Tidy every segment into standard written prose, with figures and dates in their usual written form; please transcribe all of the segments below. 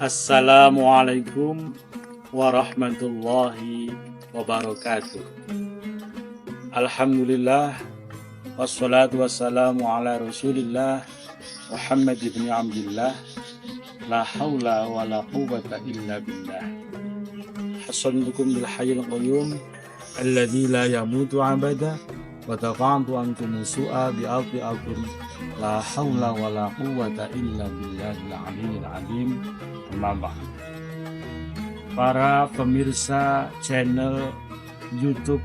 Assalamualaikum warahmatullahi wabarakatuh. Alhamdulillah, wassalatu wassalamu ala rasulillah Muhammad ibn Abdillah. La hawla wa la quwwata illa billah. Hasantukum bil hayyil qayyum alladzi la yamutu abada wa taqantu antum su'a bi ardi akum. La hawla wa la quwwata illa billahil aliyyil azim. Para pemirsa channel YouTube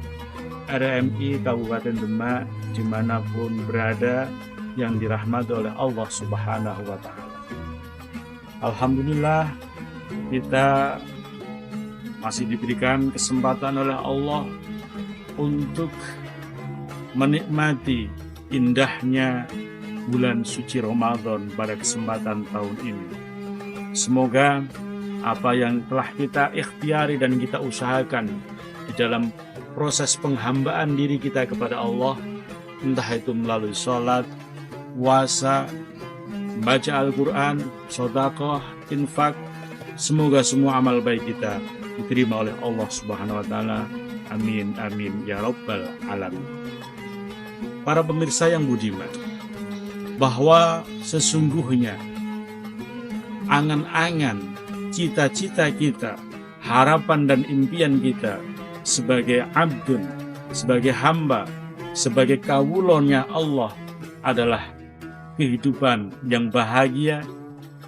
RMI Kabupaten Demak dimanapun berada yang dirahmati oleh Allah Subhanahu wa Ta'ala, alhamdulillah kita masih diberikan kesempatan oleh Allah untuk menikmati indahnya bulan suci Ramadan pada kesempatan tahun ini. Semoga apa yang telah kita ikhtiari dan kita usahakan di dalam proses penghambaan diri kita kepada Allah, entah itu melalui sholat, puasa, membaca Al-Quran, sedekah, infak, semoga semua amal baik kita diterima oleh Allah Subhanahu wa Ta'ala. Amin amin ya rabbal alamin. Para pemirsa yang budiman, bahwa sesungguhnya angan-angan, cita-cita kita, harapan dan impian kita sebagai abdun, sebagai hamba, sebagai kawulonya Allah adalah kehidupan yang bahagia,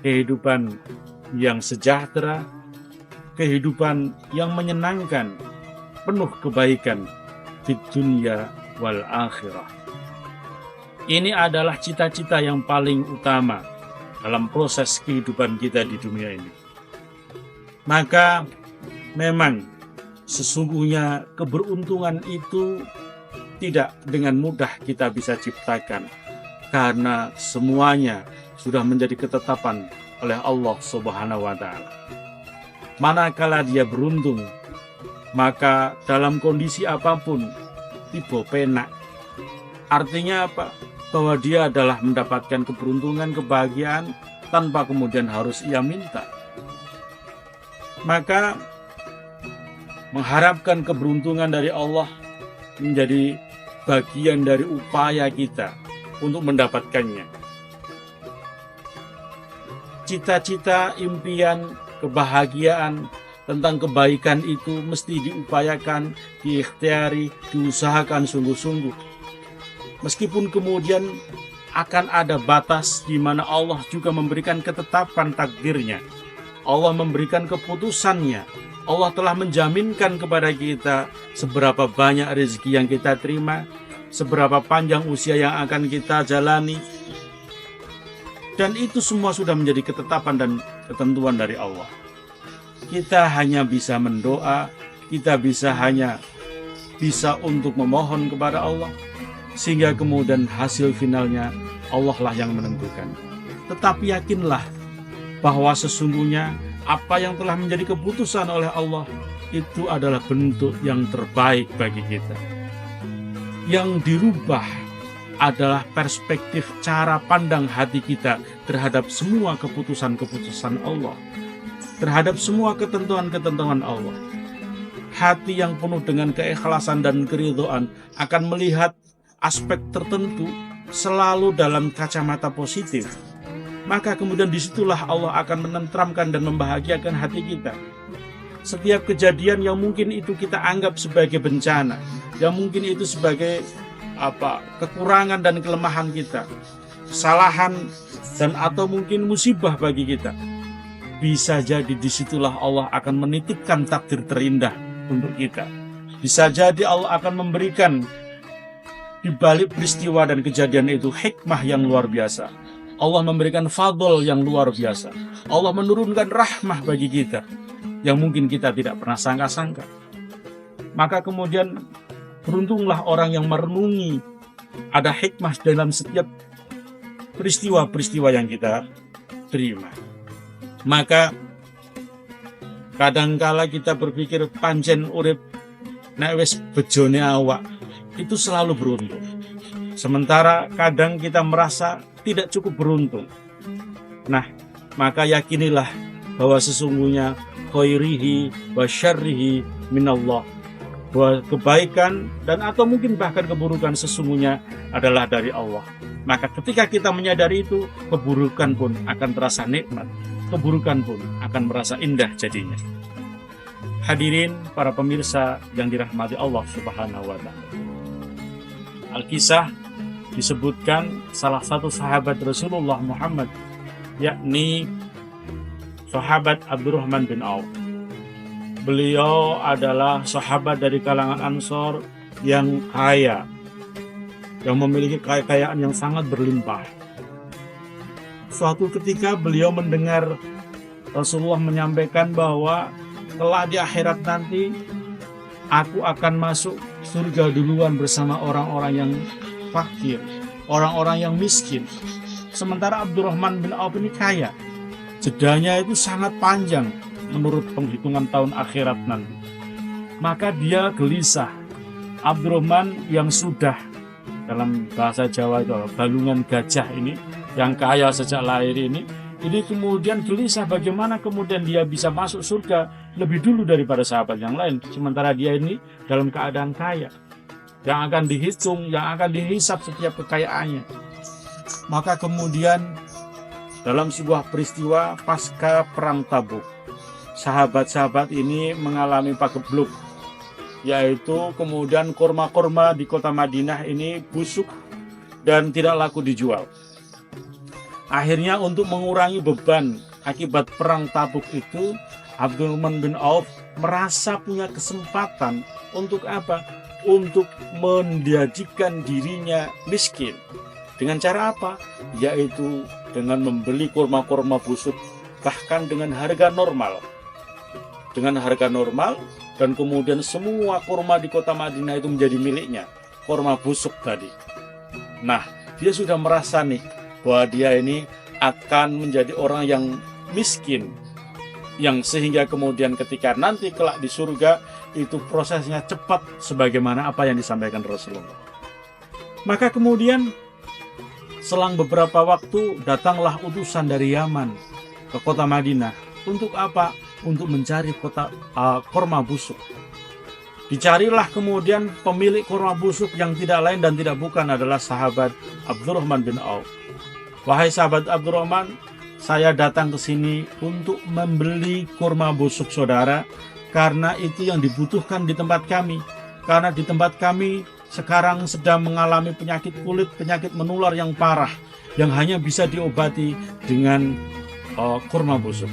kehidupan yang sejahtera, kehidupan yang menyenangkan, penuh kebaikan di dunia wal akhirah. Ini adalah cita-cita yang paling utama dalam proses kehidupan kita di dunia ini. Maka memang sesungguhnya keberuntungan itu tidak dengan mudah kita bisa ciptakan, karena semuanya sudah menjadi ketetapan oleh Allah Subhanahu wa Ta'ala. Manakala dia beruntung, maka dalam kondisi apapun tiba penak. Artinya apa? Bahwa dia adalah mendapatkan keberuntungan, kebahagiaan tanpa kemudian harus ia minta. Maka mengharapkan keberuntungan dari Allah menjadi bagian dari upaya kita untuk mendapatkannya. Cita-cita, impian, kebahagiaan tentang kebaikan itu mesti diupayakan, diikhtiari, diusahakan sungguh-sungguh. Meskipun kemudian akan ada batas di mana Allah juga memberikan ketetapan takdirnya, Allah memberikan keputusannya, Allah telah menjaminkan kepada kita seberapa banyak rezeki yang kita terima, seberapa panjang usia yang akan kita jalani, dan itu semua sudah menjadi ketetapan dan ketentuan dari Allah. Kita hanya bisa mendoa, kita hanya bisa untuk memohon kepada Allah, sehingga kemudian hasil finalnya Allah lah yang menentukan. Tetapi yakinlah bahwa sesungguhnya apa yang telah menjadi keputusan oleh Allah itu adalah bentuk yang terbaik bagi kita. Yang dirubah adalah perspektif cara pandang hati kita terhadap semua keputusan-keputusan Allah, terhadap semua ketentuan-ketentuan Allah. Hati yang penuh dengan keikhlasan dan keridhaan akan melihat aspek tertentu selalu dalam kacamata positif. Maka kemudian disitulah Allah akan menenteramkan dan membahagiakan hati kita. Setiap kejadian yang mungkin itu kita anggap sebagai bencana, yang mungkin itu sebagai kekurangan dan kelemahan kita, kesalahan dan atau mungkin musibah bagi kita, bisa jadi disitulah Allah akan menitipkan takdir terindah untuk kita. Bisa jadi Allah akan memberikan di balik peristiwa dan kejadian itu hikmah yang luar biasa. Allah memberikan fadl yang luar biasa. Allah menurunkan rahmah bagi kita yang mungkin kita tidak pernah sangka-sangka. Maka kemudian beruntunglah orang yang merenungi ada hikmah dalam setiap peristiwa-peristiwa yang kita terima. Maka kadangkala kita berpikir pancen urip nek wis bejone awak, itu selalu beruntung. Sementara kadang kita merasa tidak cukup beruntung. Nah, maka yakinilah bahwa sesungguhnya khairihi wa syarrihi minallah, bahwa kebaikan dan atau mungkin bahkan keburukan sesungguhnya adalah dari Allah. Maka ketika kita menyadari itu, keburukan pun akan terasa nikmat, keburukan pun akan merasa indah jadinya. Hadirin para pemirsa yang dirahmati Allah Subhanahu wa taala. Al-Kisah disebutkan salah satu sahabat Rasulullah Muhammad, yakni sahabat Abdurrahman bin Auf. Beliau adalah sahabat dari kalangan Ansor yang kaya, yang memiliki kekayaan yang sangat berlimpah. Suatu ketika beliau mendengar Rasulullah menyampaikan bahwa kelak di akhirat nanti aku akan masuk surga duluan bersama orang-orang yang fakir, orang-orang yang miskin. Sementara Abdurrahman bin Auf ini kaya. Jedanya itu sangat panjang menurut penghitungan tahun akhirat nanti. Maka dia gelisah. Abdurrahman yang sudah, dalam bahasa Jawa itu balungan gajah ini, yang kaya sejak lahir ini kemudian gelisah bagaimana kemudian dia bisa masuk surga lebih dulu daripada sahabat yang lain. Sementara dia ini dalam keadaan kaya, yang akan dihitung, yang akan dihisap setiap kekayaannya. Maka kemudian dalam sebuah peristiwa pasca perang Tabuk, sahabat-sahabat ini mengalami pagebluk, yaitu kemudian kurma-kurma di kota Madinah ini busuk dan tidak laku dijual. Akhirnya untuk mengurangi beban akibat perang Tabuk itu, Abdurrahman bin Auf merasa punya kesempatan untuk apa? Untuk menjadikan dirinya miskin. Dengan cara apa? Yaitu dengan membeli kurma-kurma busuk, bahkan dengan harga normal. Dengan harga normal, dan kemudian semua kurma di kota Madinah itu menjadi miliknya. Kurma busuk tadi. Nah, dia sudah merasa nih, bahwa dia ini akan menjadi orang yang miskin, yang sehingga kemudian ketika nanti kelak di surga itu prosesnya cepat sebagaimana apa yang disampaikan Rasulullah. Maka kemudian selang beberapa waktu datanglah utusan dari Yaman ke kota Madinah. Untuk apa? Untuk mencari kurma busuk. Dicarilah kemudian pemilik kurma busuk yang tidak lain dan tidak bukan adalah sahabat Abdurrahman bin Auf. Wahai sahabat Abdurrahman, saya datang ke sini untuk membeli kurma busuk saudara, karena itu yang dibutuhkan di tempat kami. Karena di tempat kami sekarang sedang mengalami penyakit kulit, penyakit menular yang parah, yang hanya bisa diobati dengan kurma busuk.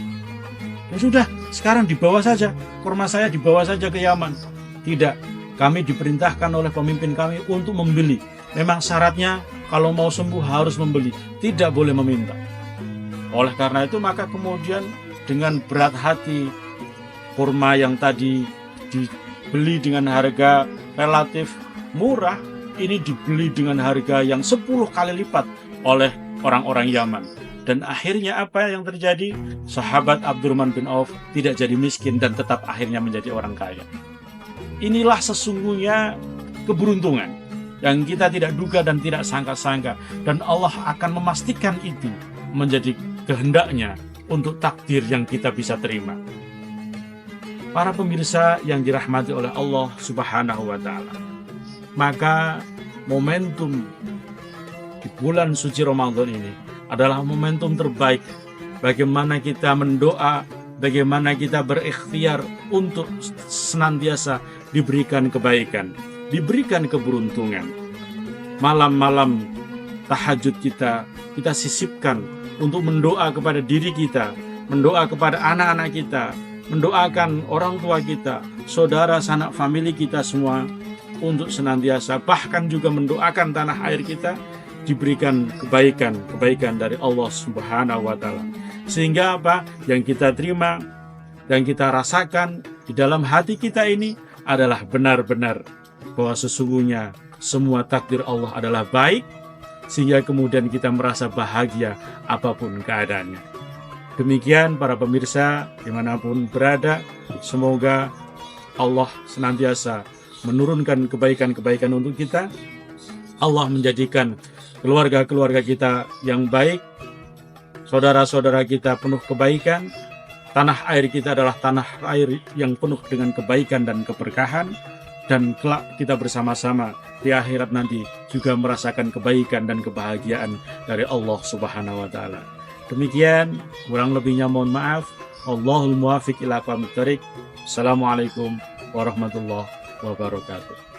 Ya sudah, sekarang dibawa saja, kurma saya dibawa saja ke Yaman. Tidak, kami diperintahkan oleh pemimpin kami untuk membeli. Memang syaratnya kalau mau sembuh harus membeli, tidak boleh meminta. Oleh karena itu maka kemudian dengan berat hati, kurma yang tadi dibeli dengan harga relatif murah, ini dibeli dengan harga yang 10 kali lipat oleh orang-orang Yaman. Dan akhirnya apa yang terjadi? Sahabat Abdurrahman bin Auf tidak jadi miskin dan tetap akhirnya menjadi orang kaya. Inilah sesungguhnya keberuntungan yang kita tidak duga dan tidak sangka-sangka. Dan Allah akan memastikan itu menjadi kehendaknya untuk takdir yang kita bisa terima. Para pemirsa yang dirahmati oleh Allah Subhanahu wa ta'ala, maka momentum di bulan suci Ramadan ini adalah momentum terbaik bagaimana kita mendoa, bagaimana kita berikhtiar untuk senantiasa diberikan kebaikan, diberikan keberuntungan. Malam-malam tahajud kita sisipkan untuk mendoa kepada diri kita, mendoa kepada anak-anak kita, mendoakan orang tua kita, saudara sanak famili kita semua, untuk senantiasa bahkan juga mendoakan tanah air kita diberikan kebaikan dari Allah Subhanahu wa ta'ala. Sehingga apa yang kita terima dan kita rasakan di dalam hati kita ini adalah benar-benar bahwa sesungguhnya semua takdir Allah adalah baik, sehingga kemudian kita merasa bahagia apapun keadaannya. Demikian para pemirsa dimanapun berada, semoga Allah senantiasa menurunkan kebaikan-kebaikan untuk kita. Allah menjadikan keluarga-keluarga kita yang baik, saudara-saudara kita penuh kebaikan. tanah air kita adalah tanah air yang penuh dengan kebaikan dan keberkahan, dan kelak kita bersama-sama di akhirat nanti juga merasakan kebaikan dan kebahagiaan dari Allah Subhanahu wa taala. Demikian, kurang lebihnya mohon maaf. Allahul muwafiq ila aqwamit thoriq. Assalamualaikum warahmatullahi wabarakatuh.